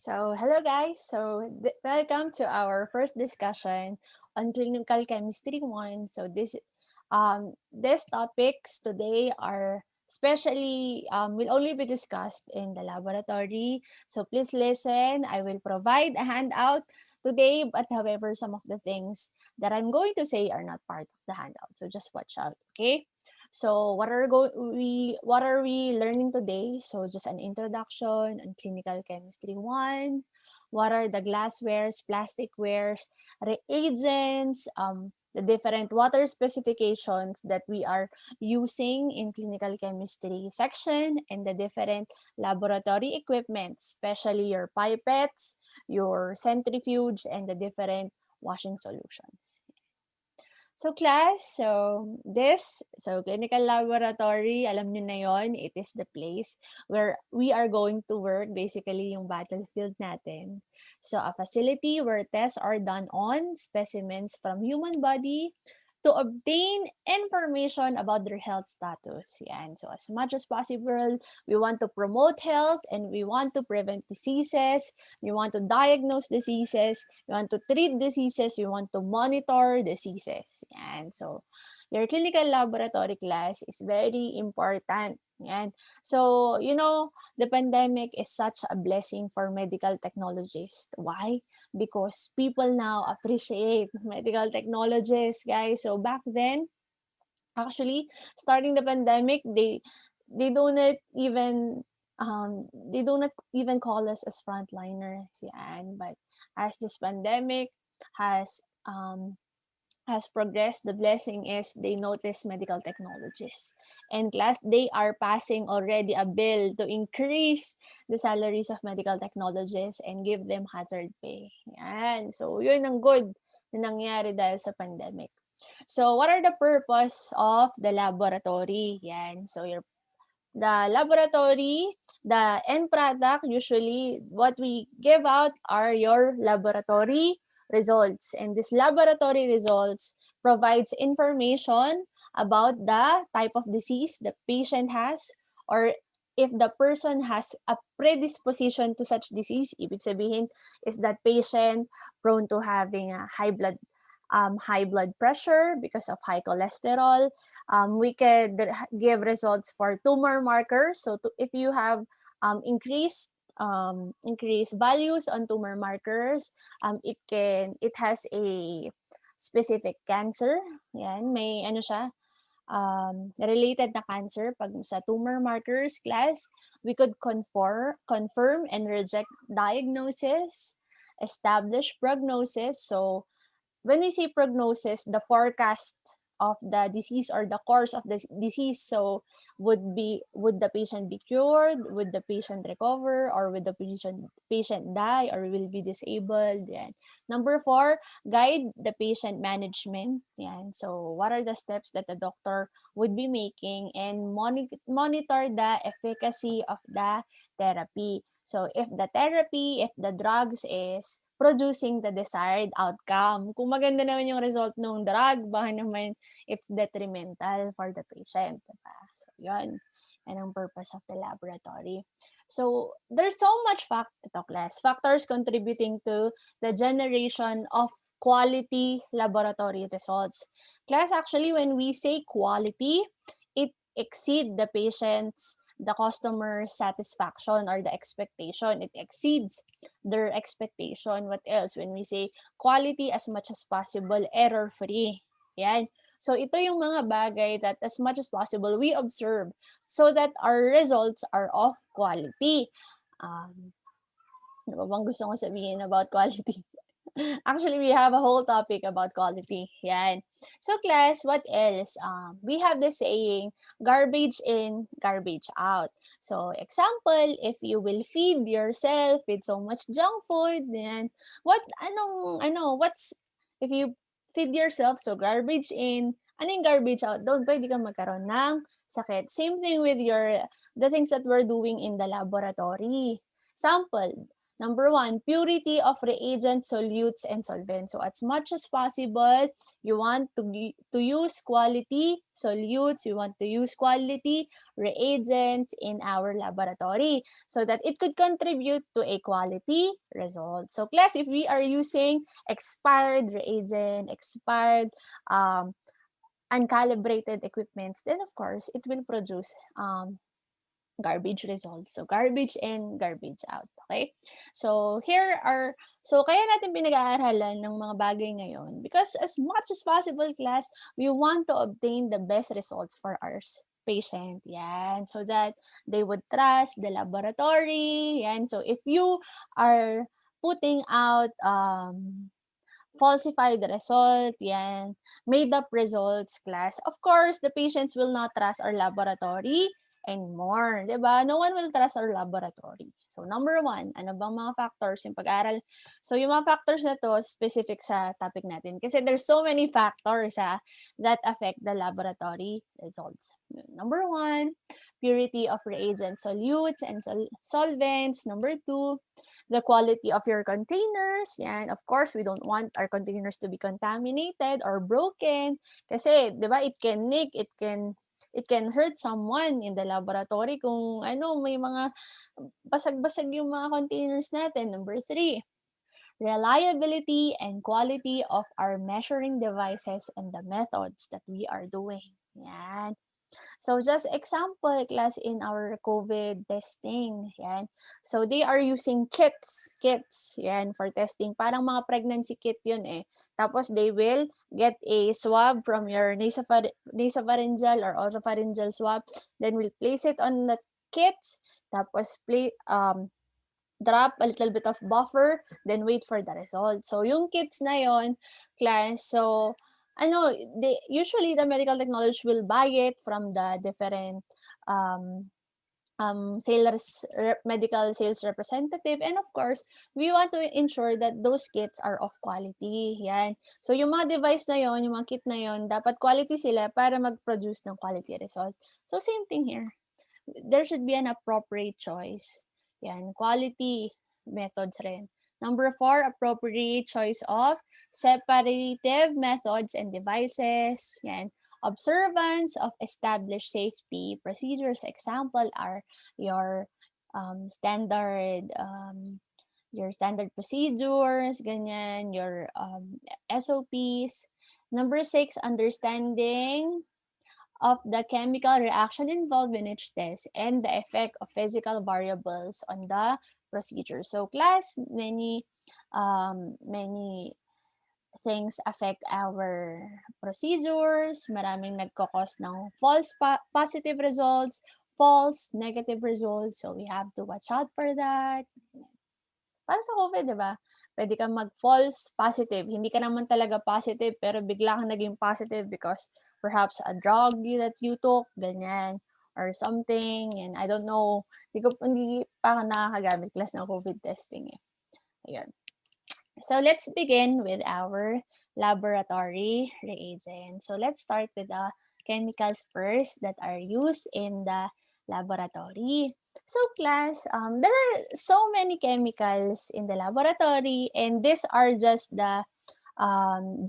Hello guys. Welcome to our first discussion on clinical chemistry 1. These topics today are especially will only be discussed in the laboratory. So please listen. I will provide a handout today, but however, some of the things that I'm going to say are not part of the handout. So just watch out, okay? So what are we learning today? So just an introduction on clinical chemistry 1. What are the glasswares, plasticwares, reagents, the different water specifications that we are using in clinical chemistry section, and the different laboratory equipment, especially your pipettes, your centrifuge, and the different washing solutions. Clinical laboratory, alam nyo na yon, it is the place where we are going to work, basically yung battlefield natin. So a facility where tests are done on specimens from human body to obtain information about their health status. Yan. So as much as possible, we want to promote health and we want to prevent diseases. We want to diagnose diseases. We want to treat diseases. We want to monitor diseases. Yan. So your clinical laboratory class is very important. Yan. So, the pandemic is such a blessing for medical technologists. Why? Because people now appreciate medical technologies, guys. So back then, actually, starting the pandemic, they do not even call us as frontliners, yan. But as this pandemic has progressed, the blessing is they notice medical technologies. And class, they are passing already a bill to increase the salaries of medical technologists and give them hazard pay. Yan. So, yun ang good na nangyari dahil sa pandemic. So, what are the purpose of the laboratory? Yan. So, the laboratory, the end product, usually what we give out are your laboratory results. And this laboratory results provides information about the type of disease the patient has, or if the person has a predisposition to such disease. Ibig sabihin, is that patient prone to having a high blood pressure because of high cholesterol. We could give results for tumor markers. So if you have increased values on tumor markers, it has a specific cancer. Yan, may related na cancer. Pag sa tumor markers class, we could confirm and reject diagnosis, establish prognosis. So when we say prognosis, the forecast of the disease or the course of the disease, so would the patient be cured, would the patient recover, or would the patient die or will be disabled. Yan. Number 4, guide the patient management. Yan. So what are the steps that the doctor would be making, and monitor the efficacy of the therapy. So if the drugs is producing the desired outcome. Kung maganda naman yung result ng drug, baka naman it's detrimental for the patient. Diba? So yun. Yan ang purpose of the laboratory. So there's so much factors contributing to the generation of quality laboratory results. Class, actually, when we say quality, it exceeds the customer's satisfaction or the expectation. It exceeds their expectation. What else? When we say quality, as much as possible, error-free. Yan. So ito yung mga bagay that as much as possible we observe so that our results are of quality. Ano ba bang gusto ko sabihin about quality? Actually, we have a whole topic about quality. Yan. So class, what else? We have the saying, garbage in, garbage out. So example, if you will feed yourself with so much junk food, then if you feed yourself, so garbage in, anong garbage out? Doon pwede kang magkaroon ng sakit. Same thing with the things that we're doing in the laboratory. Sample, Number 1, purity of reagents, solutes, and solvents. So as much as possible, you want to use quality solutes, you want to use quality reagents in our laboratory so that it could contribute to a quality result. So class, if we are using expired reagent, expired uncalibrated equipments, then of course it will produce garbage results. So garbage in, garbage out. Okay? So kaya natin pinag-aaralan ng mga bagay ngayon because as much as possible, class, we want to obtain the best results for our patient. Yan. So that they would trust the laboratory. Yan. So if you are putting out falsify the result, yan, made up results, class. Of course, the patients will not trust our laboratory anymore, di ba? No one will trust our laboratory. So, number 1, ano bang mga factors yung pag-aral? So, yung mga factors na to, specific sa topic natin. Kasi there's so many factors that affect the laboratory results. Number 1, purity of reagents, solutes, and solvents. Number 2, the quality of your containers. Yan, of course, we don't want our containers to be contaminated or broken. Kasi, di ba, it can leak, it can hurt someone in the laboratory kung may mga basag-basag yung mga containers natin. Number 3, reliability and quality of our measuring devices and the methods that we are doing. Yan. So just example, class, in our COVID testing, yan. So they are using kits, yan, for testing. Parang mga pregnancy kit yun eh. Tapos they will get a swab from your nasopharyngeal or oropharyngeal swab, then we'll place it on the kits, tapos drop a little bit of buffer, then wait for the result. So yung kits na yon, class, so usually the medical technology will buy it from the different medical sales representative, and of course we want to ensure that those kits are of quality. Yan. So yung mga device na yon, yung mga kit na yon, dapat quality sila para mag-produce ng quality result. So same thing here. There should be an appropriate choice. Yan, quality methods rin. Number 4, appropriate choice of separative methods and devices. Yan. Observance of established safety procedures. Example are your standard procedures, ganyan, your SOPs. Number 6, understanding of the chemical reaction involved in each test and the effect of physical variables on the procedure. So class, many things affect our procedures. Maraming nagkakos ng false positive results, false negative results. So we have to watch out for that. Para sa COVID, di ba? Pwede kang mag-false positive. Hindi ka naman talaga positive, pero bigla kang naging positive because perhaps a drug that you took, ganyan, or something, and I don't know. Hindi pa ako nakakagamit class ng COVID testing eh. Ayun. So let's begin with our laboratory reagents. So let's start with the chemicals first that are used in the laboratory. So class, there are so many chemicals in the laboratory, and these are just the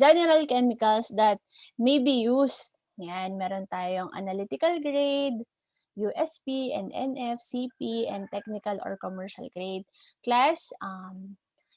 general chemicals that may be used. Yan, meron tayong analytical grade, USP and NF, CP, and technical or commercial grade. Class,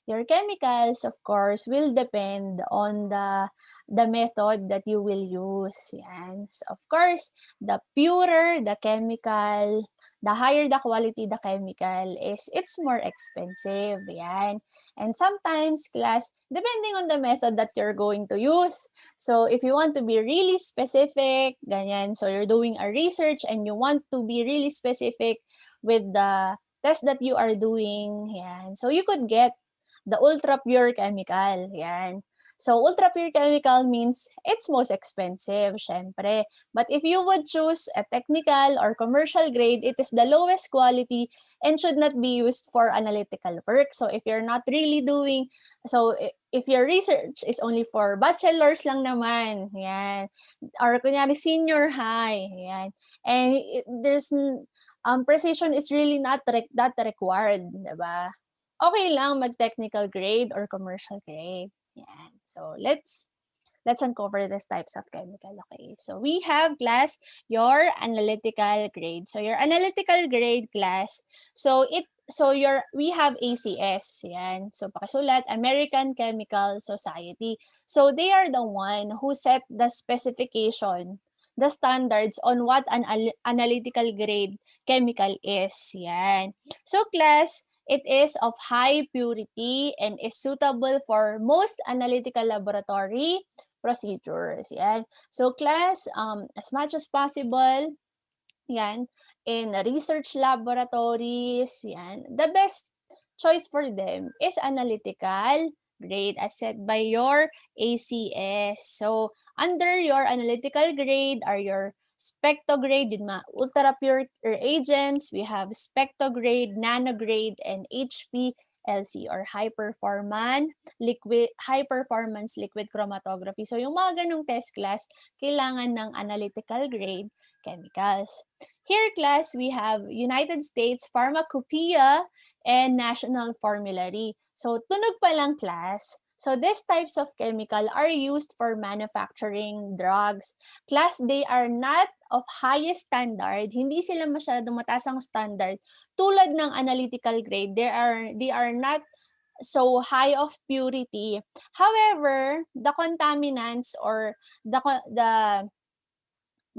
your chemicals, of course, will depend on the method that you will use. Yan. So, of course, the purer the chemical, the higher the quality the chemical is, it's more expensive. Yan. And sometimes, class, depending on the method that you're going to use. So, if you want to be really specific, ganyan, so you're doing a research and you want to be really specific with the test that you are doing, yan. So, you could get the ultra pure chemical. Yan. So, ultra pure chemical means it's most expensive, syempre. But if you would choose a technical or commercial grade, it is the lowest quality and should not be used for analytical work. So, if you're not really doing, so if your research is only for bachelor's lang naman, yan, or kunyari senior high, yan, and there's precision is really not that required, diba? okay lang mag-technical grade or commercial grade. Yan. So, let's uncover these types of chemical. Okay, so we have class your analytical grade. So your analytical grade class, we have ACS. Yan. So pakisulat, American Chemical Society. So they are the one who set the specification, the standards on what an analytical grade chemical is. Yan. So class, it is of high purity and is suitable for most analytical laboratory procedures. Yan. So class, as much as possible, yan, in research laboratories, yan, the best choice for them is analytical grade as set by your ACS. So, under your analytical grade are your spectrograde, yun mga ultra pure reagents. We have spectrograde, nanograde, and HPLC or high performance liquid chromatography. So, yung mga ganong test class, kailangan ng analytical grade chemicals. Here, class, we have United States Pharmacopoeia and National Formulary. So, tunog pa lang, class. So, these types of chemical are used for manufacturing drugs. Class, they are not of highest standard. Hindi sila masyadong mataas ang standard. Tulad ng analytical grade, they are not so high of purity. However, the contaminants or the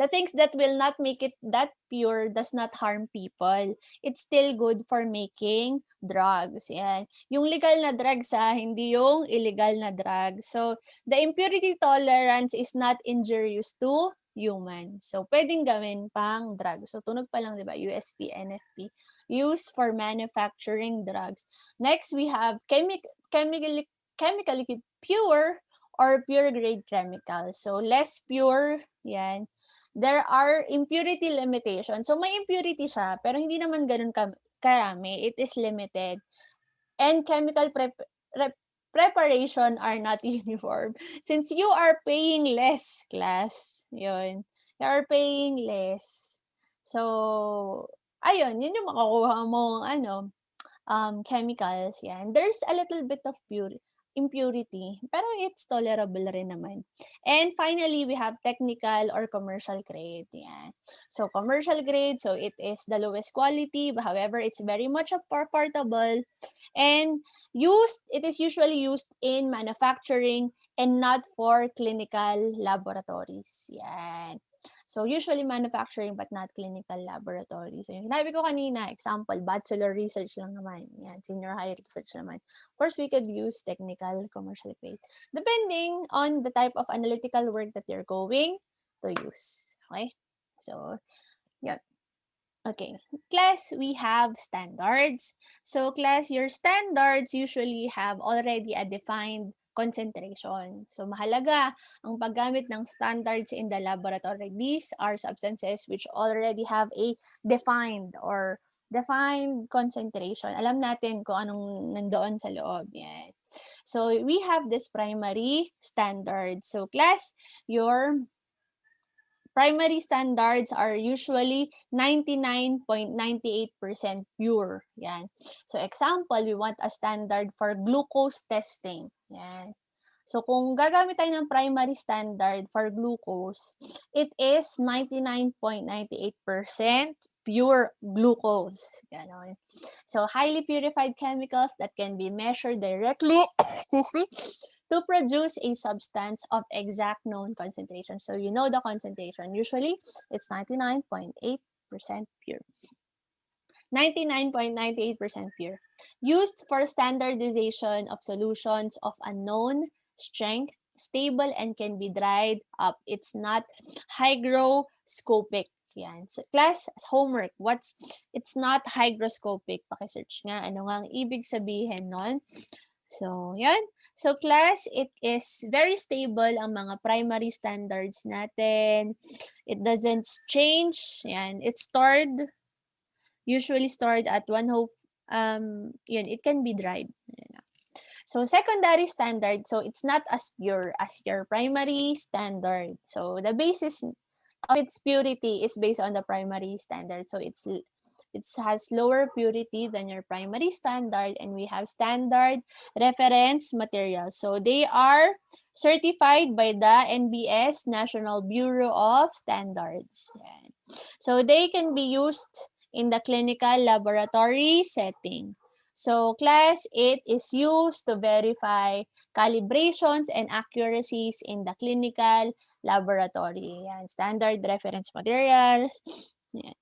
things that will not make it that pure does not harm people. It's still good for making drugs. Yan. Yung legal na drugs hindi yung illegal na drugs. So, the impurity tolerance is not injurious to human. So, pwedeng gawin pang drugs. So, tunog pa lang, di ba? USP, NFP. Used for manufacturing drugs. Next, we have chemically pure or pure grade chemicals. So, less pure, yan. There are impurity limitations. So, may impurity siya, pero hindi naman ganun karami. It is limited. And chemical preparation are not uniform. Since you are paying less, class, yun. You are paying less. So, ayun, yun yung makukuha mong, chemicals, yan. There's a little bit of impurity, pero it's tolerable rin naman. And finally, we have technical or commercial grade. Yan. So, commercial grade, so it is the lowest quality, but however, it's very much affordable. And it is usually used in manufacturing and not for clinical laboratories. Yan. So, usually manufacturing but not clinical laboratory. So, yung sinabi ko kanina, example, bachelor research lang naman. Yan, senior high research naman. Of course, we could use technical, commercial grade. Depending on the type of analytical work that you're going to use. Okay? So, yun. Okay. Class, we have standards. So, class, your standards usually have already a defined concentration. So, mahalaga ang paggamit ng standards in the laboratory. These are substances which already have a defined concentration. Alam natin kung anong nandoon sa loob. Yan. So, we have this primary standard. So, class, your primary standards are usually 99.98% pure. Yan. So example, we want a standard for glucose testing. Yan. So kung gagamit tayo ng primary standard for glucose, it is 99.98% pure glucose. Yan. So highly purified chemicals that can be measured directly, excuse me, to produce a substance of exact known concentration. So you know the concentration. Usually, it's 99.8% pure. 99.98% pure. Used for standardization of solutions of unknown strength, stable, and can be dried up. It's not hygroscopic. Yan. So, class, homework. It's not hygroscopic. Pakisearch nga. Ano nga ang ibig sabihin nun? So, yan. So, class, it is very stable ang mga primary standards natin. It doesn't change. Yan. It's usually stored at it can be dried. So, secondary standard, so it's not as pure as your primary standard. So, the basis of its purity is based on the primary standard. So, it's It has lower purity than your primary standard, and we have standard reference materials. So they are certified by the NBS, National Bureau of Standards. Yan. So they can be used in the clinical laboratory setting. So class 8 is used to verify calibrations and accuracies in the clinical laboratory. Yan, standard reference materials. Yan.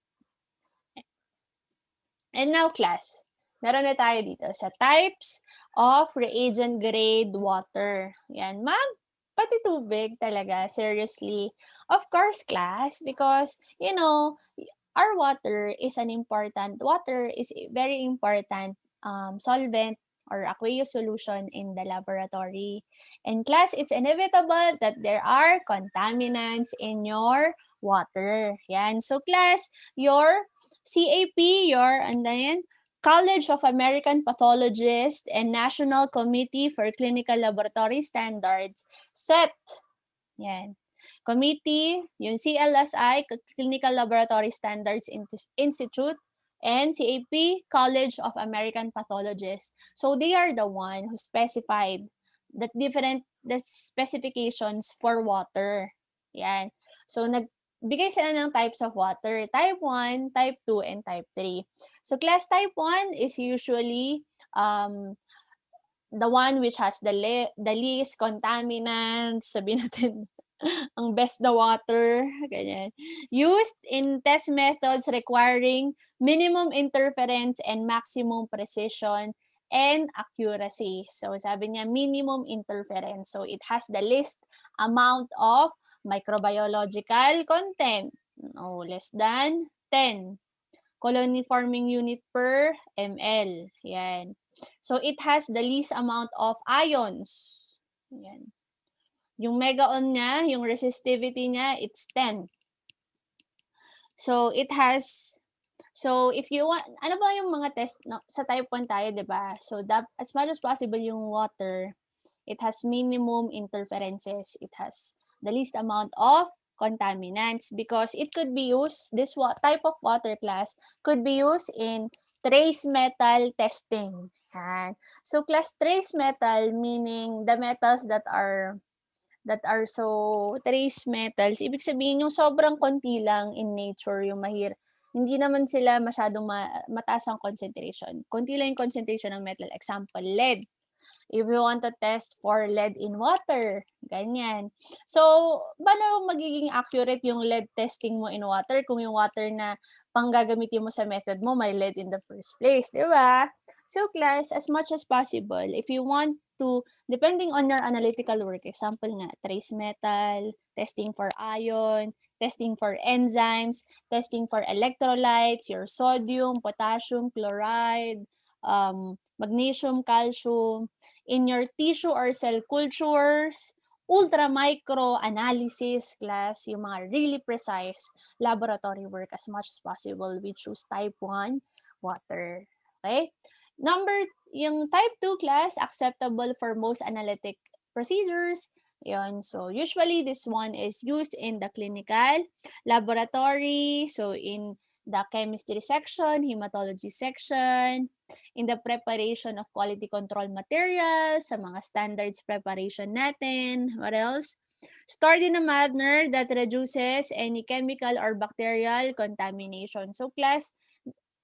And now class, meron na tayo dito sa types of reagent grade water. Yan, ma'am, pati tubig talaga, seriously. Of course, class, because, you know, our water is very important solvent or aqueous solution in the laboratory. And class, it's inevitable that there are contaminants in your water. Yan. So class, your CAP, your College of American Pathologists and National Committee for Clinical Laboratory Standards set. Yan. Committee, yung CLSI, Clinical Laboratory Standards Institute, and CAP, College of American Pathologists. So they are the one who specified the specifications for water. Yan. So nagbigay sila ng types of water, type 1, type 2, and type 3. So class type 1 is usually the one which has the least contaminants, sabihin natin, ang best na water, ganyan. Used in test methods requiring minimum interference and maximum precision and accuracy. So sabi niya minimum interference. So it has the least amount of microbiological content. No less than 10 colony forming unit per ml. Yan. So it has the least amount of ions. Yan. Yung megaohm niya, yung resistivity niya, it's 10. So it has, so if you want, ano ba yung mga test sa type 1 tayo, di ba? So as much as possible yung water, it has minimum interferences. It has the least amount of contaminants because it could be used, this type of water class could be used in trace metal testing. So class trace metal, meaning the metals that are so trace metals, ibig sabihin yung sobrang konti lang in nature, yung hindi naman sila masyadong mataas ang concentration. Konti lang yung concentration ng metal. Example, lead. If you want to test for lead in water, ganyan. So, paano magiging accurate yung lead testing mo in water kung yung water na panggagamitin mo sa method mo may lead in the first place, di ba? So, class, as much as possible, if you want to, depending on your analytical work, example nga, trace metal, testing for ion, testing for enzymes, testing for electrolytes, your sodium, potassium, chloride, magnesium, calcium, in your tissue or cell cultures, ultra-micro analysis class, yung mga really precise laboratory work as much as possible, we choose type 1 water. Okay? Yung type 2 class, acceptable for most analytic procedures. Yun. So, usually, this one is used in the clinical laboratory. So, in the chemistry section, hematology section, in the preparation of quality control materials, sa mga standards preparation natin. What else? Stored in a manner that reduces any chemical or bacterial contamination. So, class,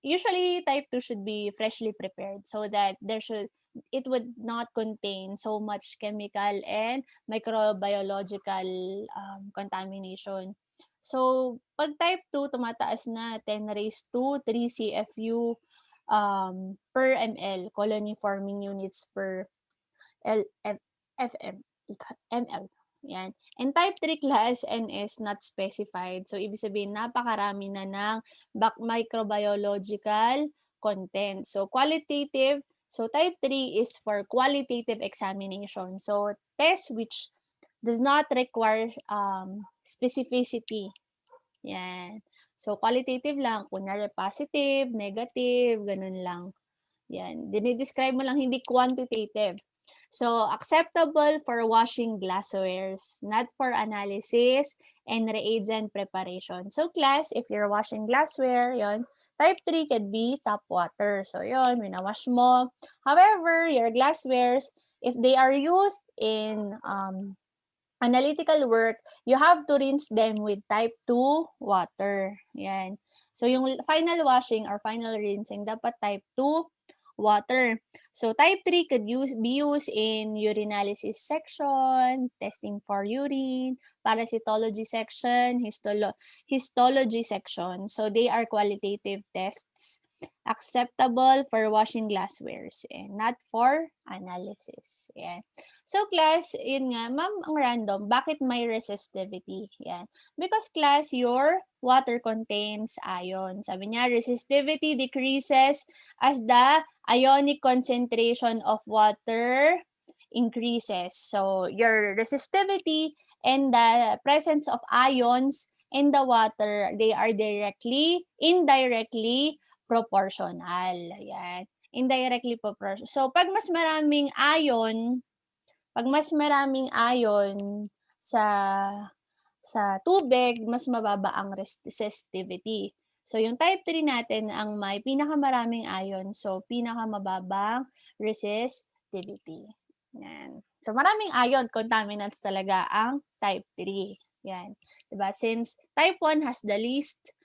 usually type 2 should be freshly prepared so that it would not contain so much chemical and microbiological contamination. So, pag type 2, tumataas na 10 raised to 3 CFU per ml, colony forming units per ml. Yan. And type 3 class N is not specified. So, ibig sabihin, napakarami na ng microbiological content. So, qualitative. So, type 3 is for qualitative examination. So, test which does not require specificity. Yan. So, qualitative lang. Kunyari, positive, negative, ganun lang. Yan. Dinidescribe mo lang, hindi quantitative. So, acceptable for washing glasswares, not for analysis and reagent preparation. So, class, if you're washing glassware, yon, Type 3 could be tap water. So yun, winawash mo. However, your glasswares, if they are used in analytical work, you have to rinse them with type 2 water. Yan. So yung final washing or final rinsing, dapat type 2 water. So type 3 could be used in urinalysis section, testing for urine, parasitology section, histology section. So they are qualitative tests acceptable for washing glasswares and not for analysis. Yan. So class, yun nga, ma'am, ang random, bakit may resistivity? Yan. Because class, your water contains ion. Sabi niya, resistivity decreases as the ionic concentration of water increases. So your resistivity and the presence of ions in the water, they are indirectly proportional. Yan. Indirectly proportional. So pag mas maraming ion sa tubig, mas mababa ang resistivity. So yung type 3 natin ang may pinakamaraming ion, so pinakamababang resistivity. Yan. So maraming ion contaminants talaga ang type 3. Yan. Diba? Since type 1 has the least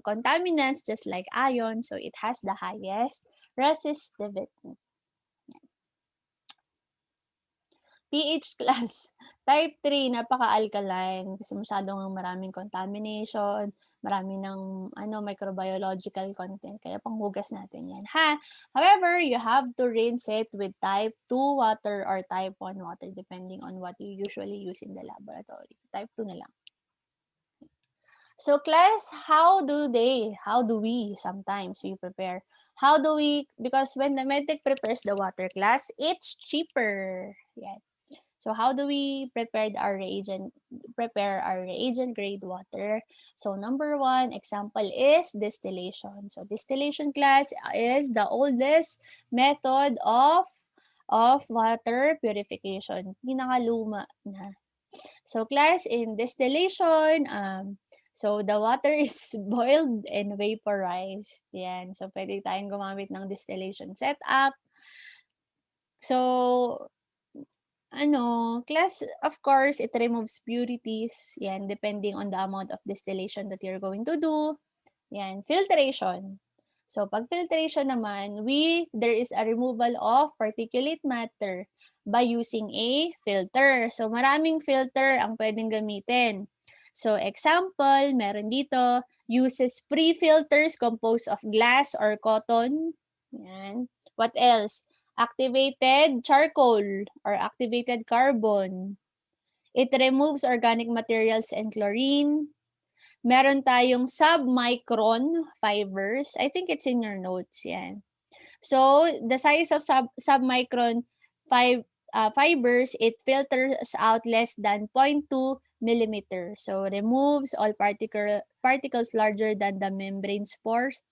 contaminants just like ion, so it has the highest resistivity. pH class, type 3, napaka-alkaline kasi masyadong maraming contamination, marami ng microbiological content, kaya panghugas natin yan. However, you have to rinse it with type 2 water or type 1 water depending on what you usually use in the laboratory. Type 2 na lang. So class, how do we sometimes we prepare? Because when the medtech prepares the water class, it's cheaper. Yeah. So how do we prepare our reagent grade water? So number one example is distillation. So distillation class is the oldest method of water purification. Pinakaluma na. So class, in distillation, so the water is boiled and vaporized. Yan. So pwede tayong gumamit ng distillation setup. So class, of course, it removes purities. Yan, depending on the amount of distillation that you're going to do. Yan, filtration. So, pag filtration naman, there is a removal of particulate matter by using a filter. So, maraming filter ang pwedeng gamitin. So, example, meron dito, uses pre-filters composed of glass or cotton. Yan. What else? Activated charcoal or activated carbon. It removes organic materials and chlorine. Meron tayong submicron fibers. I think it's in your notes yan. So, the size of submicron fibers, it filters out less than 0.2 millimeter. So, removes all particles larger than the membrane spores.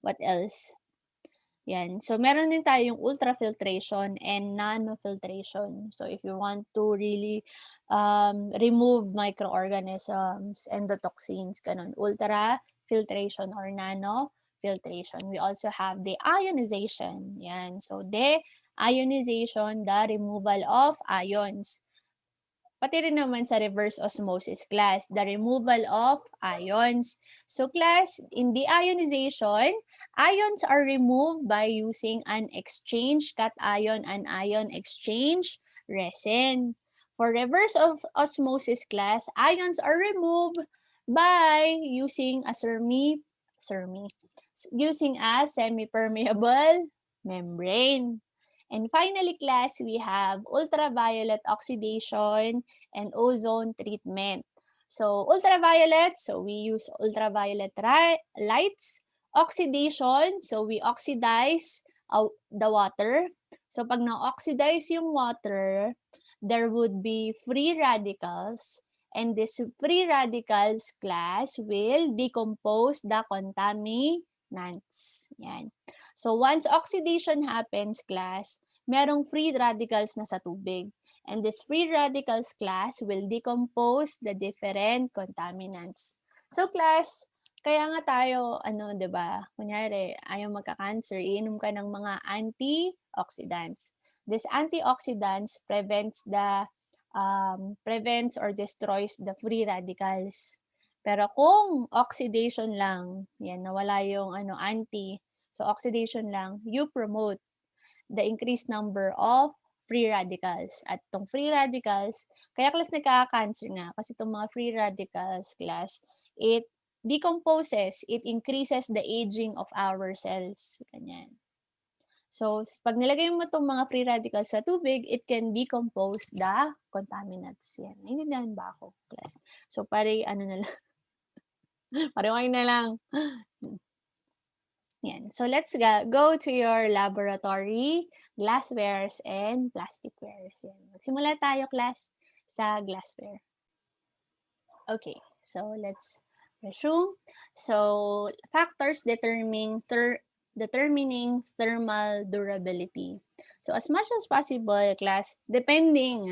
What else? Yan. So, meron din tayong ultrafiltration and nanofiltration. So, if you want to really remove microorganisms and the toxins, ganun. Ultrafiltration or nanofiltration. We also have the ionization. Yan. So, the ionization, the removal of ions. Pati rin naman sa reverse osmosis class, the removal of ions. So class, in deionization, ions are removed by using an exchange cation anion exchange resin. For reverse of osmosis class, ions are removed by using a semi-permeable membrane. And finally, class, we have ultraviolet oxidation and ozone treatment. So, ultraviolet, so we use ultraviolet lights. Oxidation, so we oxidize the water. So, pag na-oxidize yung water, there would be free radicals. And this free radicals, class, will decompose the contaminants. Yan. So, once oxidation happens, class, merong free radicals na sa tubig. And this free radicals, class, will decompose the different contaminants. So, class, Kaya nga tayo ano, 'di ba, kunyari ayaw magka-cancer, iinom ka ng mga antioxidants. These antioxidants prevents or destroys the free radicals. Pero kung oxidation lang, 'yan nawala yung ano anti, so oxidation lang, you promote the increased number of free radicals. At itong free radicals, kaya class nagkaka-cancer nga kasi itong mga free radicals class, it decomposes, it increases the aging of our cells. Ganyan. So, pag nilagay mo itong mga free radicals sa tubig, it can decompose the contaminants. Yan. Naiintindihan ba ako, class? So, pare, ano na lang. Pare, kayo na lang. Yan. So, let's go to your laboratory, glasswares, and plasticwares. Yan. Magsimula tayo, class, sa glassware. Okay, so let's resume. So, factors determining thermal durability. So, as much as possible, class, depending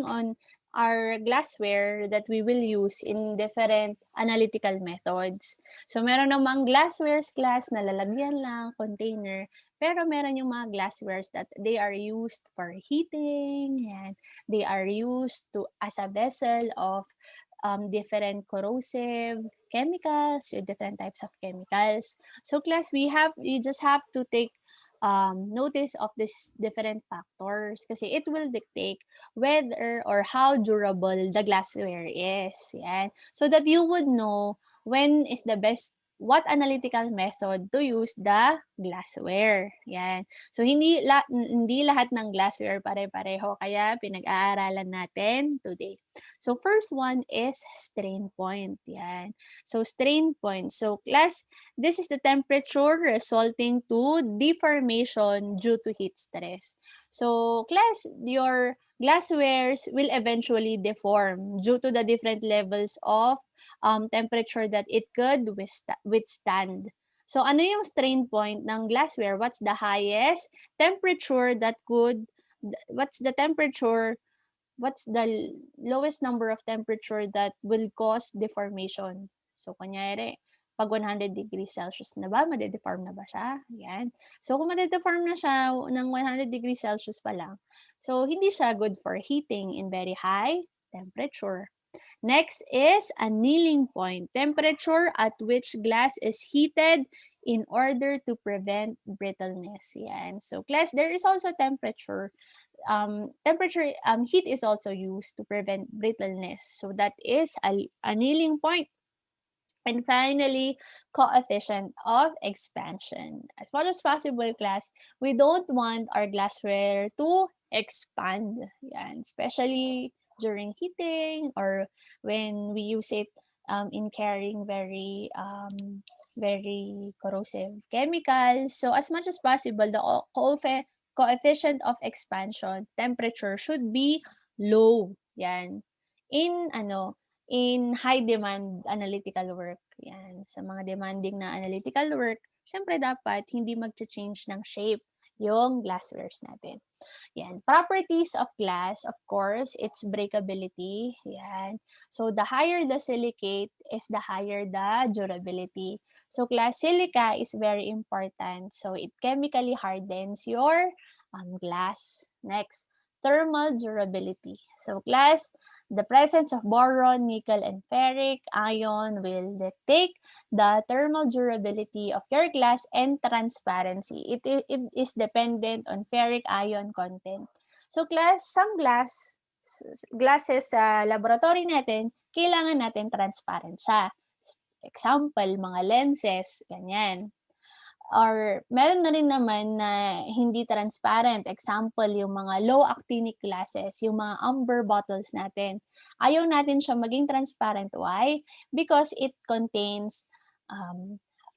on our glassware that we will use in different analytical methods. So, meron namang glasswares class na lalagyan lang, container, pero meron yung mga glasswares that they are used for heating, yan. They are used as a vessel of different corrosive chemicals, or different types of chemicals. So class, we just have to take notice of these different factors kasi it will dictate whether or how durable the glassware is. Yan. So that you would know when is the best, what analytical method to use the glassware. Yan. So hindi lahat ng glassware pare-pareho kaya pinag-aaralan natin today. So first one is strain point. Yan. So strain point. So class, this is the temperature resulting to deformation due to heat stress. So class, your glasswares will eventually deform due to the different levels of temperature that it could withstand. So ano yung strain point ng glassware? What's the highest temperature that could, what's the temperature, what's the lowest number of temperature that will cause deformation? So, kunyari, pag 100 degrees Celsius na ba, madedeform na ba siya? Yan. So, kung madedeform na siya ng 100 degrees Celsius pa lang, so, hindi siya good for heating in very high temperature. Next is annealing point, temperature at which glass is heated in order to prevent brittleness. Yan. So, class, there is also temperature. Heat is also used to prevent brittleness. So, that is annealing point. And finally, coefficient of expansion. As much as possible, class, we don't want our glassware to expand. Yan. Especially during heating or when we use it in carrying very corrosive chemicals. So as much as possible, the coefficient of expansion temperature should be low. Yan. In high demand analytical work. Yan. Sa mga demanding na analytical work, syempre dapat hindi mag-change ng shape yung glasswares natin. Yan. Properties of glass, of course, its breakability. Yan. So, the higher the silicate is the higher the durability. So, glass silica is very important. So, it chemically hardens your glass. Next, thermal durability. So, glass, the presence of boron, nickel, and ferric ion will dictate the thermal durability of your glass and transparency. It is dependent on ferric ion content. So, class, some glasses sa laboratory natin, kailangan natin transparent siya. Example, mga lenses, ganyan. Or meron na rin naman na hindi transparent. Example, yung mga low actinic glasses, yung mga amber bottles natin. Ayaw natin siya maging transparent. Why? Because it contains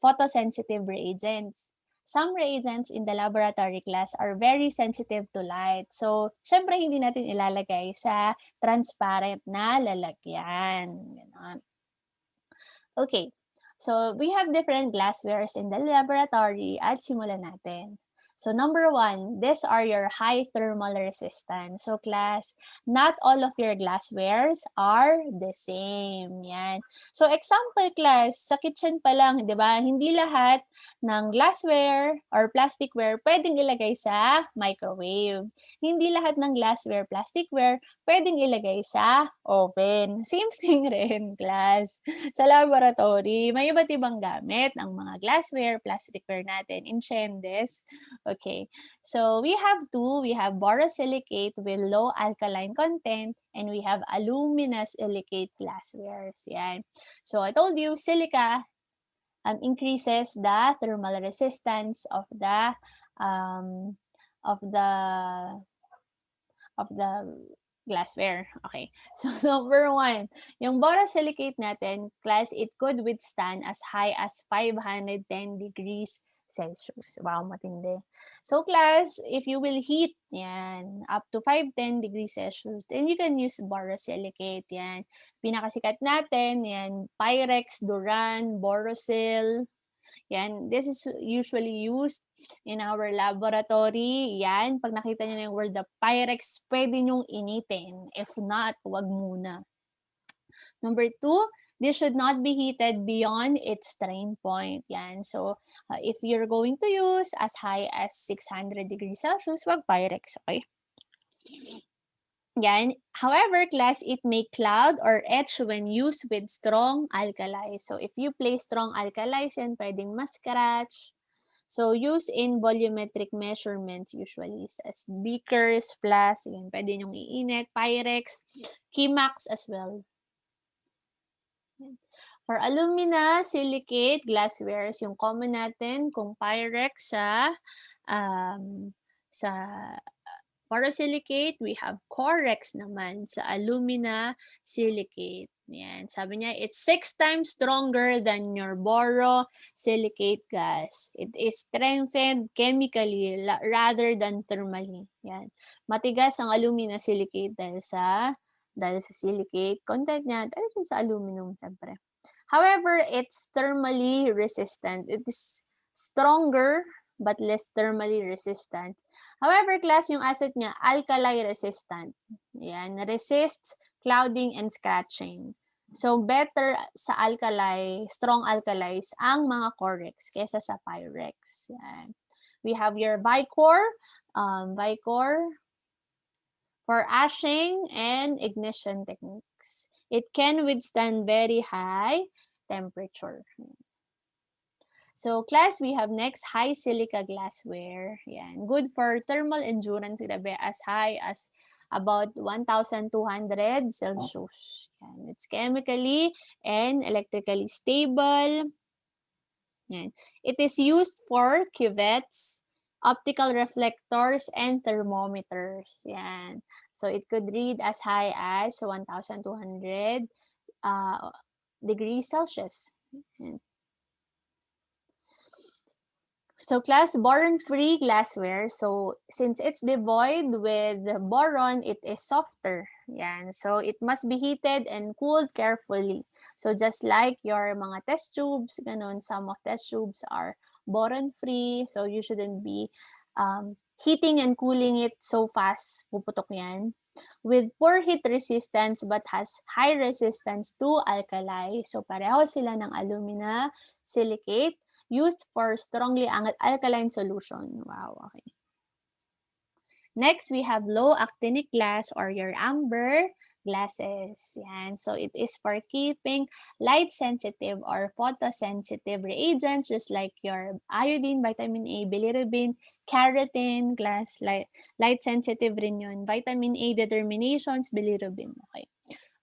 photosensitive reagents. Some reagents in the laboratory class are very sensitive to light. So, syempre hindi natin ilalagay sa transparent na lalagyan. Ganon. Okay. So, we have different glasswares in the laboratory at simulan natin. So number 1, these are your high thermal resistance. So class, not all of your glasswares are the same. Yan. So example class, sa kitchen pa lang, 'di ba? Hindi lahat ng glassware or plasticware pwedeng ilagay sa microwave. Hindi lahat ng glassware, plasticware pwedeng ilagay sa oven. Same thing rin, class. Sa laboratory, may iba't ibang gamit ang mga glassware, plasticware natin in Chendes. Okay, so we have two. We have borosilicate with low alkaline content and we have aluminosilicate glasswares. Yan. So I told you, silica increases the thermal resistance of the um, of the of the glassware. Okay. So number 1, yung borosilicate natin, class, it could withstand as high as 510 degrees Celsius. Wow, matindi. So class, if you will heat yan up to 510 degrees Celsius, then you can use borosilicate yan. Pinakasikat natin yan, Pyrex, Duran, Borosil. Yan, this is usually used in our laboratory. Yan, pag nakita niyo na yung word na Pyrex, pwede nyong initin. If not, wag muna. Number 2, this should not be heated beyond its strain point. Yan, so if you're going to use as high as 600 degrees Celsius, wag Pyrex, okay? Yan. However, class, it may cloud or etch when used with strong alkali. So, if you place strong alkalis, yan pwedeng ma-scratch. So, use in volumetric measurements usually as beakers, flasks, yan, pwede nyong iinit, Pyrex, Kimax as well. For alumina, silicate, glasswares, yung common natin, kung Pyrex sa borosilicate, we have Corex naman sa alumina silicate. Yan. Sabi niya, it's 6 times stronger than your borosilicate gas. It is strengthened chemically rather than thermally. Yan. Matigas ang alumina silicate dahil sa silicate content niya, dahil din sa aluminum, syempre. However, it's thermally resistant. It is stronger but less thermally resistant. However, class, yung asset niya, alkali resistant. Yan, resists clouding and scratching. So, better sa alkali, strong alkalis, ang mga Corex kesa sa Pyrex. Yan. We have your Vicor for ashing and ignition techniques. It can withstand very high temperature. So, class, we have next high silica glassware. Yan. Good for thermal endurance, grabe, as high as about 1,200 Celsius. Yan. It's chemically and electrically stable. Yan. It is used for cuvettes, optical reflectors, and thermometers. Yan. So, it could read as high as 1,200 degrees Celsius. Yan. So, class, boron-free glassware. So, since it's devoid with boron, it is softer. Yan. So, it must be heated and cooled carefully. So, just like your mga test tubes, ganun, some of test tubes are boron-free. So, you shouldn't be heating and cooling it so fast. Puputok yan. With poor heat resistance but has high resistance to alkali. So, pareho sila ng alumina silicate used for strongly alkaline solution. Wow, okay. Next, we have low actinic glass or your amber glasses. Yan. So, it is for keeping light-sensitive or photosensitive reagents just like your iodine, vitamin A, bilirubin, keratin, glass, light-sensitive rin yun. Vitamin A determinations, bilirubin. Okay.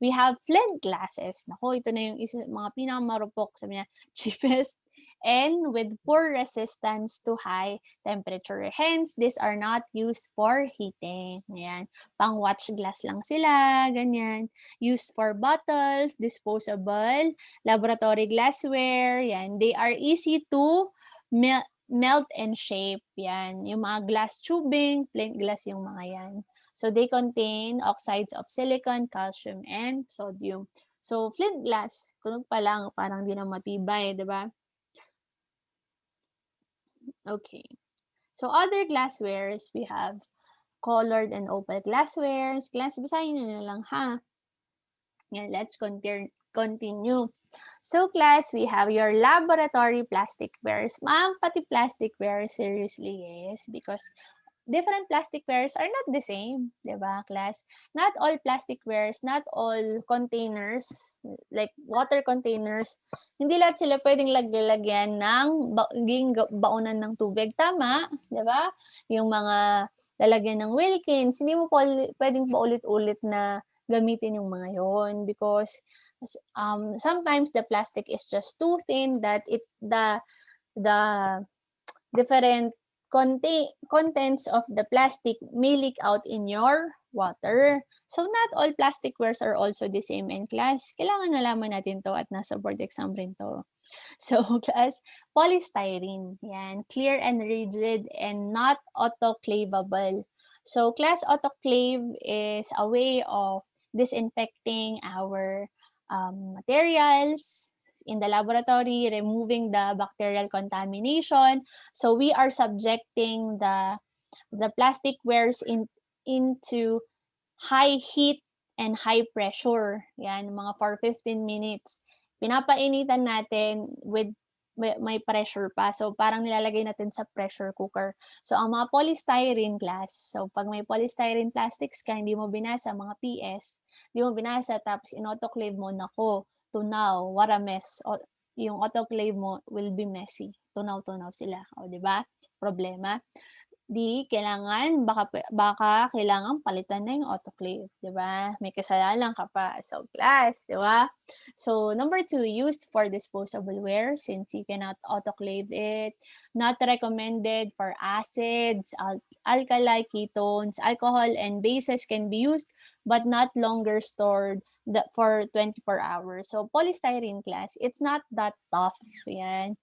We have flint glasses. Nako, ito na yung mga pinakamarupok. Sabi niya, cheapest and with poor resistance to high temperature. Hence, these are not used for heating. Ayan. Pang watch glass lang sila, ganyan. Used for bottles, disposable, laboratory glassware. Yan. They are easy to melt and shape. Yan. Yung mga glass tubing, flint glass yung mga yan. So, they contain oxides of silicon, calcium, and sodium. So, flint glass, tunog pa lang, parang di na matibay, di ba? Okay. So other glasswares, we have colored and opal glasswares. Class, basahin nyo na lang ha. Yeah, let's continue. So class, we have your laboratory plasticwares. Ma'am, pati plasticware, seriously, yes. Because different plasticwares are not the same, di ba, class? Not all plasticwares, not all containers, like water containers, hindi lahat sila pwedeng lagyan ng baunan ng tubig. Tama, di ba? Yung mga lalagyan ng Wilkins, hindi mo pwedeng paulit-ulit na gamitin yung mga yon because sometimes the plastic is just too thin that the different contents of the plastic may leak out in your water. So not all plasticwares are also the same in class. Kailangan nalaman natin to at nasa board exam rin to. So class, polystyrene. Yan, clear and rigid and not autoclavable. So class, autoclave is a way of disinfecting our materials in the laboratory, removing the bacterial contamination. So we are subjecting the plasticwares into high heat and high pressure. Yan, mga for 15 minutes. Pinapainitan natin with may pressure pa. So, parang nilalagay natin sa pressure cooker. So, ang mga polystyrene glass, so pag may polystyrene plastics ka, hindi mo binasa, mga PS, hindi mo binasa, tapos in-autoclave mo, nako, tunaw, what a mess. O, yung autoclave mo will be messy. Tunaw-tunaw sila. O, di ba? Problema. Di kailangan baka kailangan palitan na yung autoclave, 'di ba? May kasalanan ka pa. So, class, 'di ba? So, number 2, used for disposable ware since you cannot autoclave it. Not recommended for acids, alkali, ketones, alcohol, and bases can be used but not longer stored for 24 hours. So, polystyrene class, it's not that tough. Yan.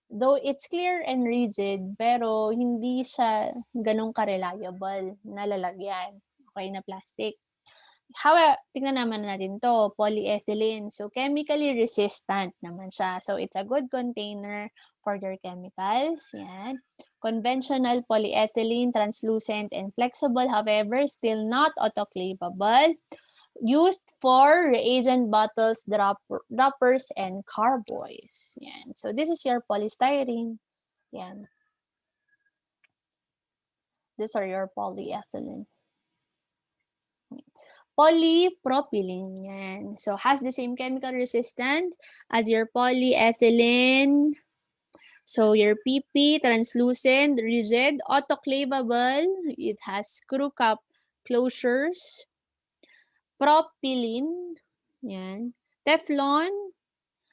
Though it's clear and rigid, pero hindi siya ganun ka-reliable na lalagyan, okay, na plastic. However, tingnan naman natin to, polyethylene. So, chemically resistant naman siya. So, it's a good container for your chemicals. Yan. Conventional polyethylene, translucent and flexible, however, still not autoclavable. Used for reagent bottles, droppers, and carboys. Yan. So, this is your polystyrene. Yan. These are your polyethylene. Polypropylene. Yan. So, has the same chemical resistance as your polyethylene. So, your PP, translucent, rigid, autoclavable. It has screw cap closures. Propylene. Yan. Teflon.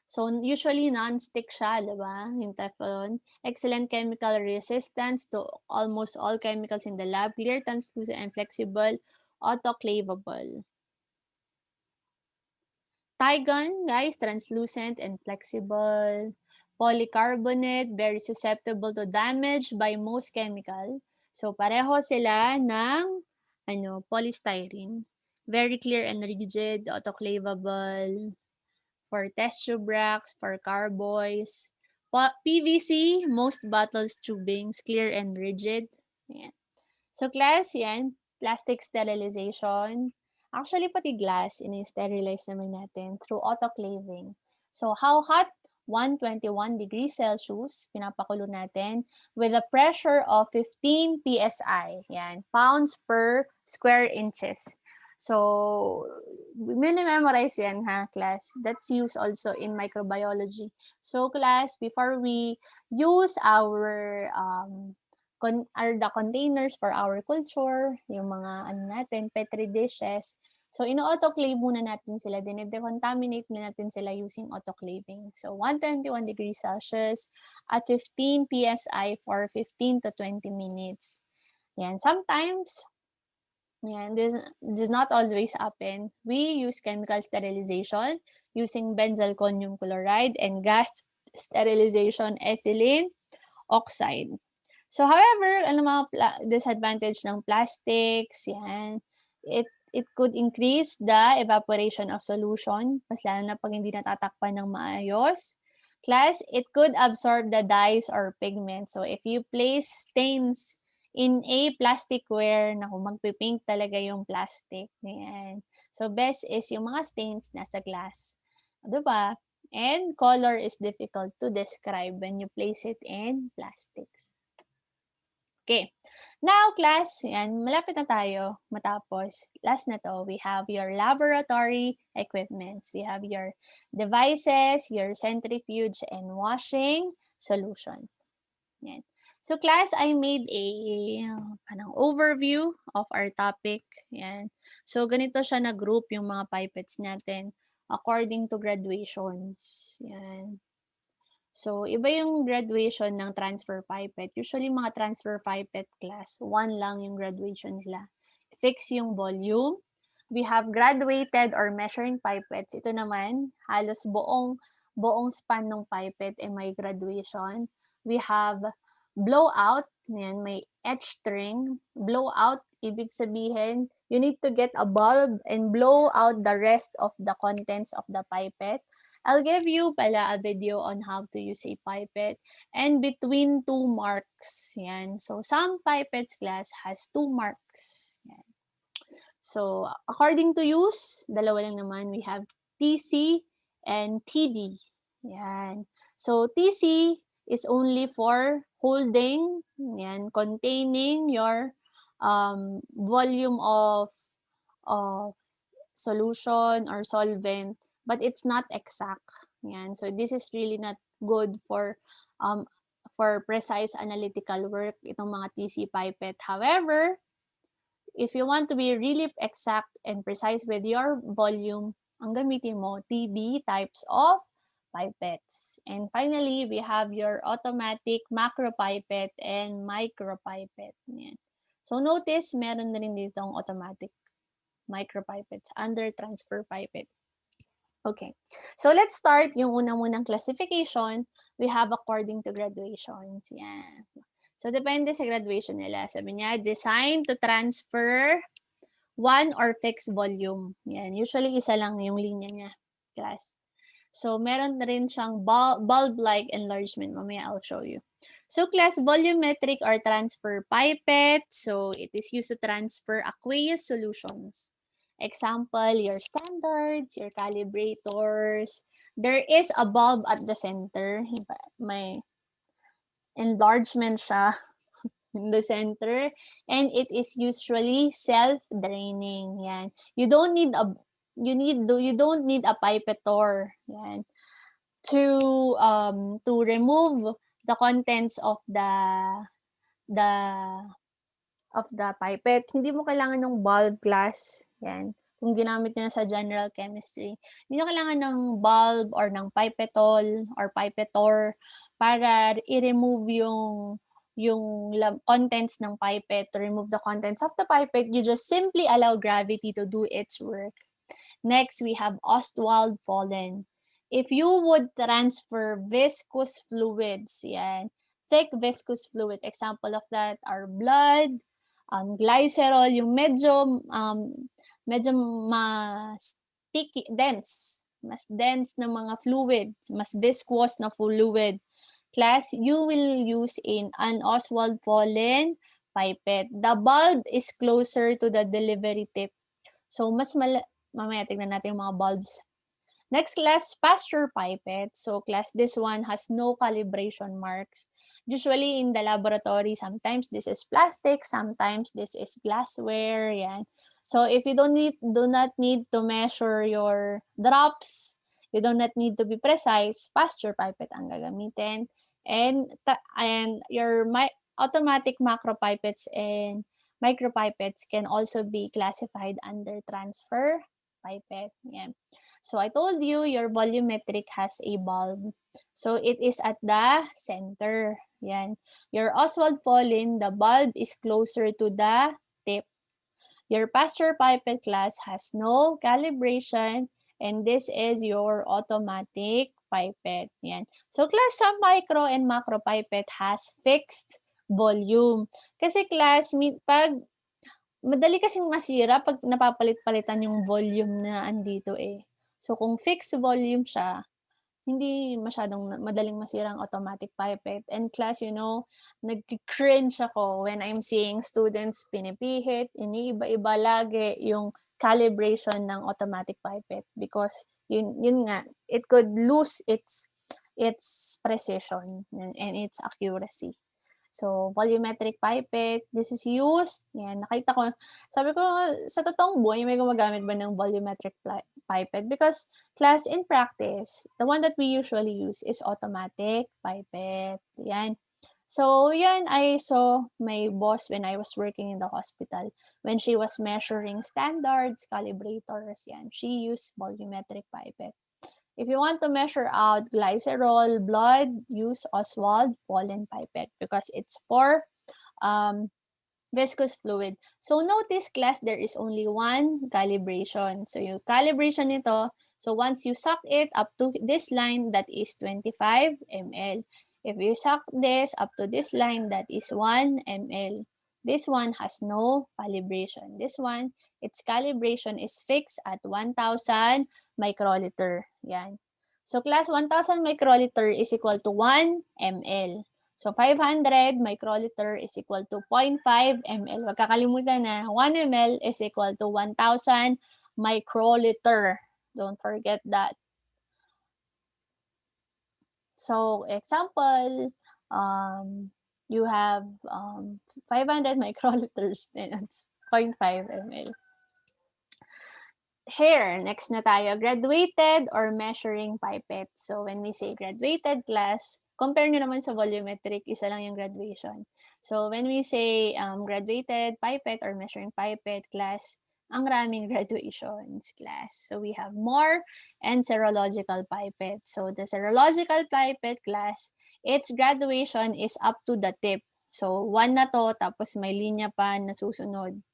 So, usually non-stick siya, di ba? Yung Teflon. Excellent chemical resistance to almost all chemicals in the lab. Clear, translucent, and flexible. Autoclavable. Tygon, guys, translucent and flexible. Polycarbonate, very susceptible to damage by most chemical. So, pareho sila ng polystyrene. Very clear and rigid, autoclavable. For test tube racks, for carboys. PVC, most bottles, tubings, clear and rigid. Ayan. So class, yan, plastic sterilization. Actually, pati glass, ini-sterilize naman natin through autoclaving. So how hot? 121 degrees Celsius, pinapakulo natin with a pressure of 15 PSI, yan, pounds per square inches. So, memorize yan ha, class. That's used also in microbiology. So, class, before we use our the containers for our culture, yung mga petri dishes. So, ino-autoclave muna natin sila. Decontaminate na natin sila using autoclaving. So, 121 degrees Celsius at 15 PSI for 15 to 20 minutes. Yan. Sometimes, this does not always happen. We use chemical sterilization using benzalkonium chloride and gas sterilization ethylene oxide. So, however, mga disadvantage ng plastics, yan, it could increase the evaporation of solution, mas lalo na pag hindi natatakpan ng maayos. Class, it could absorb the dyes or pigments. So if you place stains in a plasticware, naku, magpipink talaga yung plastic. Ayan. So best is yung mga stains nasa glass. Diba? And color is difficult to describe when you place it in plastics. Okay. Now, class, yan, malapit na tayo matapos. Last na to, we have your laboratory equipments. We have your devices, your centrifuge, and washing solution. Yan. So, class, I made a overview of our topic. Yan. So, ganito siya na-group yung mga pipettes natin according to graduations. Yan. So, iba yung graduation ng transfer pipette. Usually, mga transfer pipette class, 1 lang yung graduation nila. Fix yung volume. We have graduated or measuring pipettes. Ito naman, halos buong span ng pipette ay may graduation. We have blowout. Yan, may etch string. Blowout, ibig sabihin, you need to get a bulb and blow out the rest of the contents of the pipette. I'll give you pala a video on how to use a pipette and between 2 marks. Yan. So, some pipettes class has 2 marks. Yan. So, according to use, dalawa lang naman. We have TC and TD. Yan. So, TC is only for holding, yan, containing your volume of solution or solvent, but it's not exact. Yan. So this is really not good for precise analytical work, itong mga TC pipette. However, if you want to be really exact and precise with your volume, ang gamitin mo, TB types of pipettes. And finally, we have your automatic macro pipette and micro pipette. Yan. So notice, meron na rin dito ang automatic micropipettes under transfer pipette. Okay. So let's start yung unang-unang classification. We have according to graduations. Yan. So depende sa graduation nila. Sabi niya, designed to transfer one or fixed volume. Yan. Usually isa lang yung linya niya, class. So meron na rin siyang bulb-like enlargement. Mamaya I'll show you. So class, volumetric or transfer pipette. So it is used to transfer aqueous solutions. Example, your standards, your calibrators. There is a bulb at the center. May enlargement siya in the center. And it is usually self-draining. Yan. You don't need a pipettor. Yan. To remove the contents of the pipette, hindi mo kailangan ng bulb class. Yan. Kung ginamit nyo na sa general chemistry, hindi nyo kailangan ng bulb or ng pipetol or pipettor para i-remove yung contents ng pipette. To remove the contents of the pipette, you just simply allow gravity to do its work. Next, we have Ostwald-Fallen. If you would transfer viscous fluids, yan, thick viscous fluid, example of that are blood, glycerol, yung medyo mas sticky, mas dense na mga fluid, mas viscous na fluid. Class, you will use an Ostwald-Fallen pipette. The bulb is closer to the delivery tip. So, mamaya tignan natin yung mga bulbs. Next class, pasture pipette. So class, this one has no calibration marks. Usually in the laboratory, sometimes this is plastic, sometimes this is glassware. Yan. So if you do not need to measure your drops, you do not need to be precise, pasture pipette ang gagamitin. And your automatic macro pipettes and micro pipettes can also be classified under transfer pipette. Yan. So I told you your volumetric has a bulb. So it is at the center. Yan. Your Ostwald-Fallen, the bulb is closer to the tip. Your pasture pipette class has no calibration and this is your automatic pipette. Yan. So class, sa micro and macro pipette has fixed volume. Kasi class, pag madali kasing masira pag napapalit-palitan yung volume na andito eh. So, kung fixed volume siya, hindi masyadong madaling masira ang automatic pipette. And class, nagki-cringe ako when I'm seeing students pinipihit, iniiba-iba lagi yung calibration ng automatic pipette because yun nga, it could lose its precision and its accuracy. So, volumetric pipette, this is used. Yan, nakita ko. Sabi ko, sa totoong buhay, may gumagamit ba ng volumetric pipette? Because class in practice, the one that we usually use is automatic pipette. Yan. So, yan, I saw my boss when I was working in the hospital. When she was measuring standards, calibrators, yan, she used volumetric pipette. If you want to measure out glycerol, blood, use Oswald pollen pipette because it's for viscous fluid. So notice class, there is only one calibration. So yung calibration nito, so once you suck it up to this line, that is 25 ml. If you suck this up to this line, that is 1 ml. This one has no calibration. This one, its calibration is fixed at 1,000 microliter. Yan. So class, 1,000 microliter is equal to 1 ml. So 500 microliter is equal to 0.5 ml. Huwag kakalimutan na 1 ml is equal to 1,000 microliter. Don't forget that. So example, you have 500 microliters, and it's 0.5 ml. Here, next na tayo, graduated or measuring pipette. So when we say graduated class, compare nyo naman sa volumetric, isa lang yung graduation. So when we say graduated pipette or measuring pipette class, ang raming graduations class. So we have more and serological pipette. So the serological pipette class, its graduation is up to the tip. So 1 na to, tapos may linya pa na susunod.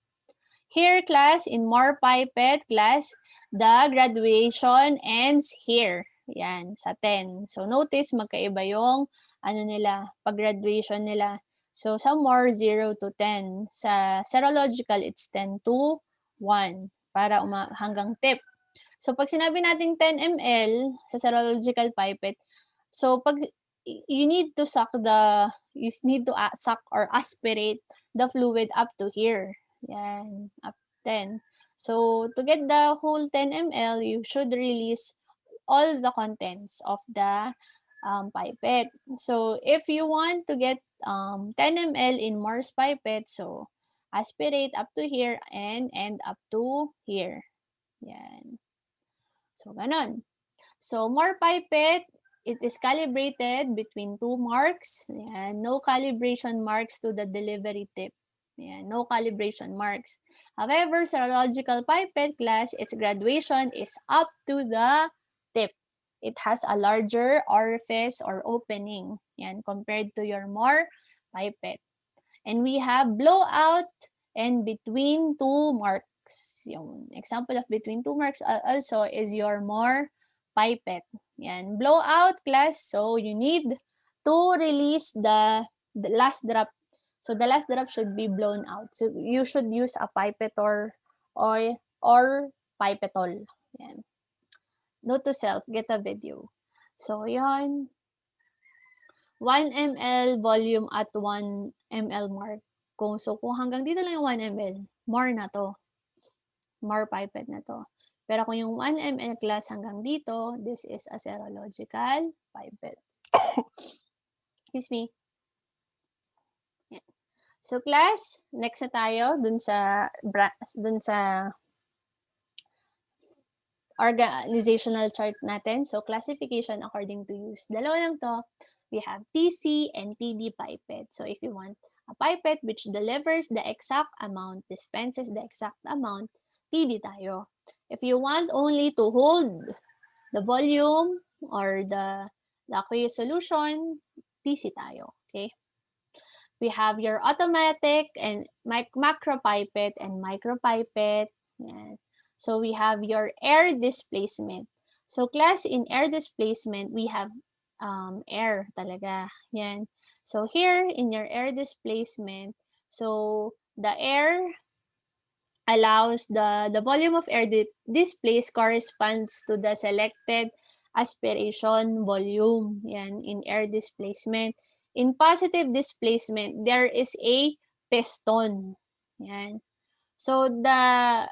Here class, in more pipette class, the graduation ends here. Yan, sa 10. So notice, magkaiba yung pag-graduation nila. So some more 0 to 10. Sa serological, it's 10 to 1 para hanggang tip. So pag sinabi nating 10 ml sa serological pipette, so pag you need to suck or aspirate the fluid up to here. Yan, up 10. So, to get the whole 10 ml, you should release all the contents of the pipette. So, if you want to get 10 ml in Morse pipette, so, aspirate up to here and end up to here. Yan. So, ganon. So, more pipette, it is calibrated between 2 marks. Yan. No calibration marks to the delivery tip. Yan, no calibration marks. However, serological pipette class, its graduation is up to the tip. It has a larger orifice or opening, yan, compared to your more pipette. And we have blowout and between 2 marks. Yung example of between 2 marks also is your more pipette. Yan, blowout class, so you need to release the last drop. So the last drop should be blown out. So you should use a pipette or pipetol. Yan. Note to self, get a video. So yan. 1 ml volume at 1 ml mark. Kung hanggang dito lang yung 1 ml, more na to. More pipette na to. Pero kung yung 1 ml class hanggang dito, this is a serological pipette. Excuse me. So class, next na tayo dun sa organizational chart natin. So classification according to use. Dalawa lang to. We have TC and TD pipette. So if you want a pipette which delivers the exact amount, dispenses the exact amount, TD tayo. If you want only to hold the volume or the aqueous solution, TC tayo. Okay? We have your automatic and macro pipette and micro pipette. Yan. So we have your air displacement. So class, in air displacement, we have air talaga. Yan. So here in your air displacement, so the air allows the volume of air displaced corresponds to the selected aspiration volume. Yan, in air displacement. In positive displacement, there is a piston. Yan. So the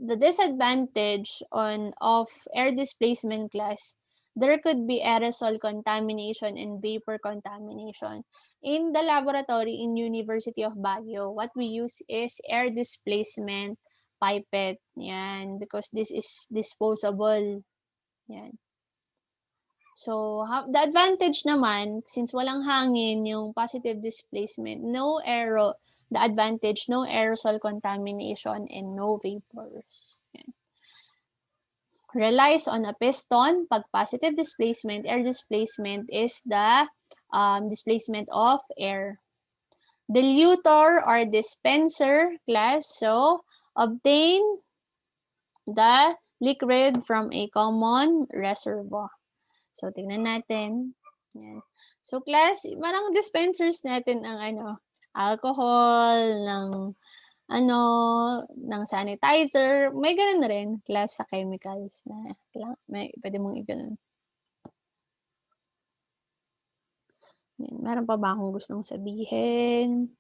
disadvantage of air displacement class, there could be aerosol contamination and vapor contamination. In the laboratory in University of Baguio, what we use is air displacement pipette. Yan, because this is disposable. Yan. So, the advantage naman, since walang hangin, yung positive displacement, the advantage, no aerosol contamination and no vapors. Yan. Relies on a piston. Pag positive displacement, air displacement is the displacement of air. Dilutor or dispenser class. So, obtain the liquid from a common reservoir. So, tingnan natin. Yan. So, class, parang dispensers natin ang alcohol, ng sanitizer. May ganun na rin, class, sa chemicals na pwede mong i-ganun. Yan. Meron pa ba akong gustong sabihin?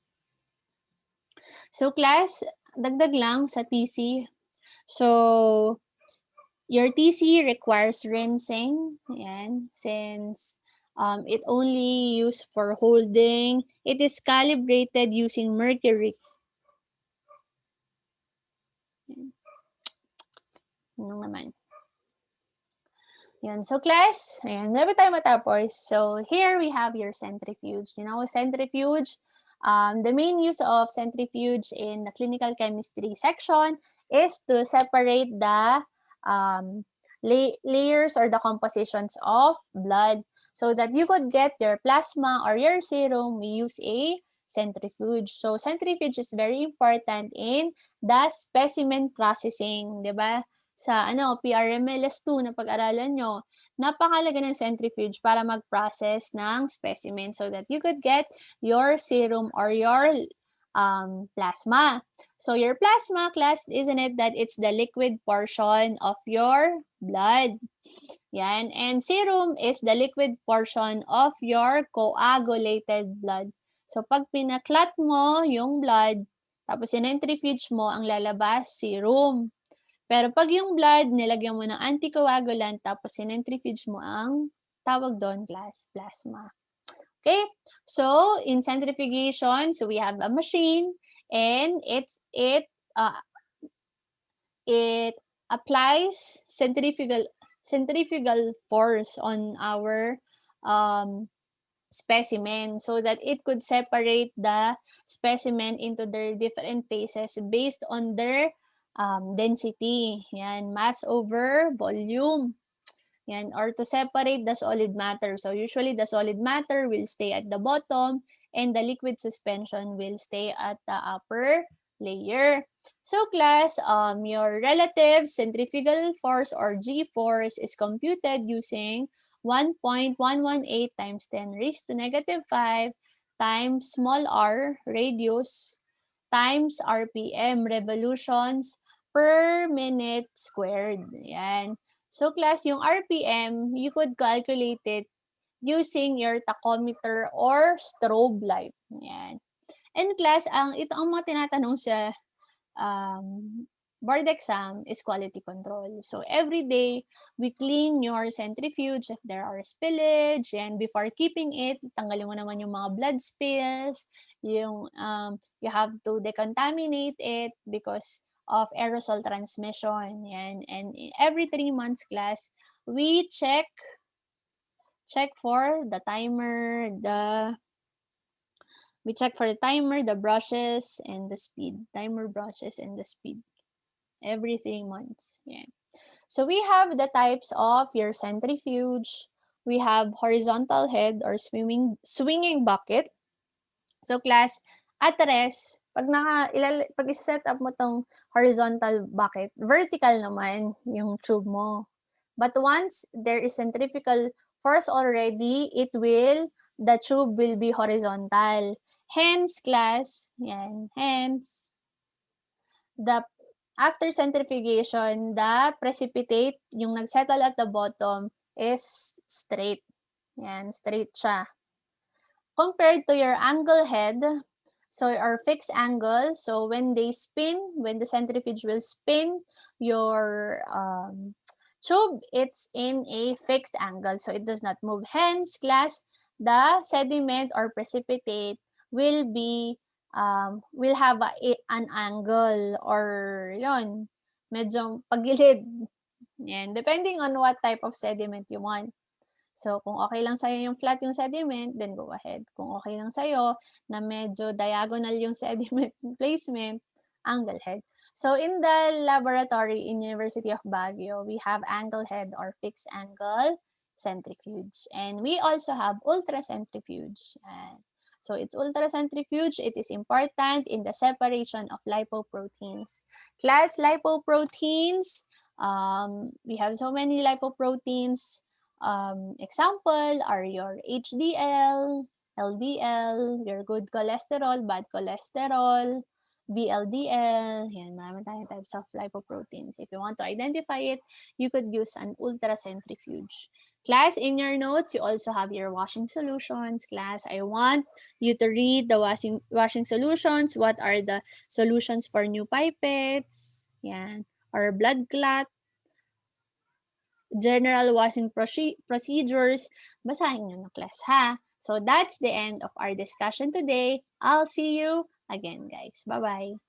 So, class, dagdag lang sa TC. So, your TC requires rinsing, yan, since it only used for holding. It is calibrated using mercury. Ano naman. Yan. So, class, ayan, never tayo matapos. So, here we have your centrifuge. You know, centrifuge, the main use of centrifuge in the clinical chemistry section is to separate the layers or the compositions of blood so that you could get your plasma or your serum. We use a centrifuge. So, centrifuge is very important in the specimen processing, di ba? Sa PRMLS2 na pag-aralan nyo, napakalaga ng centrifuge para mag-process ng specimen so that you could get your serum or your plasma. So your plasma, class, isn't it that it's the liquid portion of your blood? Yan. And serum is the liquid portion of your coagulated blood. So pag pinaklat mo yung blood, tapos centrifuge mo, ang lalabas, serum. Pero pag yung blood, nilagyan mo ng anticoagulant, tapos centrifuge mo, ang tawag doon, plasma. Okay? So, in centrifugation, so we have a machine, and it applies centrifugal force on our specimen so that it could separate the specimen into their different phases based on their density. Yan, mass over volume. Yan, or to separate the solid matter. So usually the solid matter will stay at the bottom and the liquid suspension will stay at the upper layer. So class, your relative centrifugal force or G force is computed using 1.118 times 10 raised to negative 5 times small r radius times RPM, revolutions per minute squared. Yan. So class, yung RPM, you could calculate it using your tachometer or strobe light. Yan. And class, ito ang mga tinatanong sa board exam is quality control. So every day, we clean your centrifuge if there are spillage, and before keeping it, tanggalin mo naman yung mga blood spills, you have to decontaminate it because of aerosol transmission. Yan. And every 3 months, class, we check for the timer, the brushes, and the speed. Timer, brushes, and the speed. Every 3 months. Yeah. So we have the types of your centrifuge. We have horizontal head or swinging bucket. So class, at rest, pag isa-set up mo tong horizontal bucket, vertical naman yung tube mo. But once there is centrifugal force already, the tube will be horizontal. Hence, class, yan, hence, after centrifugation, the precipitate, yung nagsettle at the bottom, is straight. Yan, straight siya. Compared to your angle head, so our fixed angle, so when they spin, when the centrifuge will spin your tube, it's in a fixed angle, so it does not move. Hence, class, the sediment or precipitate will be will have an angle or yon, medyo pagilid. Yan, depending on what type of sediment you want. So, kung okay lang sa'yo yung flat yung sediment, then go ahead. Kung okay lang sa'yo na medyo diagonal yung sediment placement, angle head. So, in the laboratory in University of Baguio, we have angle head or fixed angle centrifuge. And we also have ultracentrifuge. So, it's ultracentrifuge. It is important in the separation of lipoproteins. Class lipoproteins, we have so many lipoproteins. Example are your HDL, LDL, your good cholesterol, bad cholesterol, VLDL, yan, marami tayong types of lipoproteins. If you want to identify it, you could use an ultracentrifuge. Class, in your notes, you also have your washing solutions. Class, I want you to read the washing solutions. What are the solutions for new pipettes? Yan. Or blood clot, general washing procedures, basahin nyo na class ha. So that's the end of our discussion today. I'll see you again guys. Bye-bye.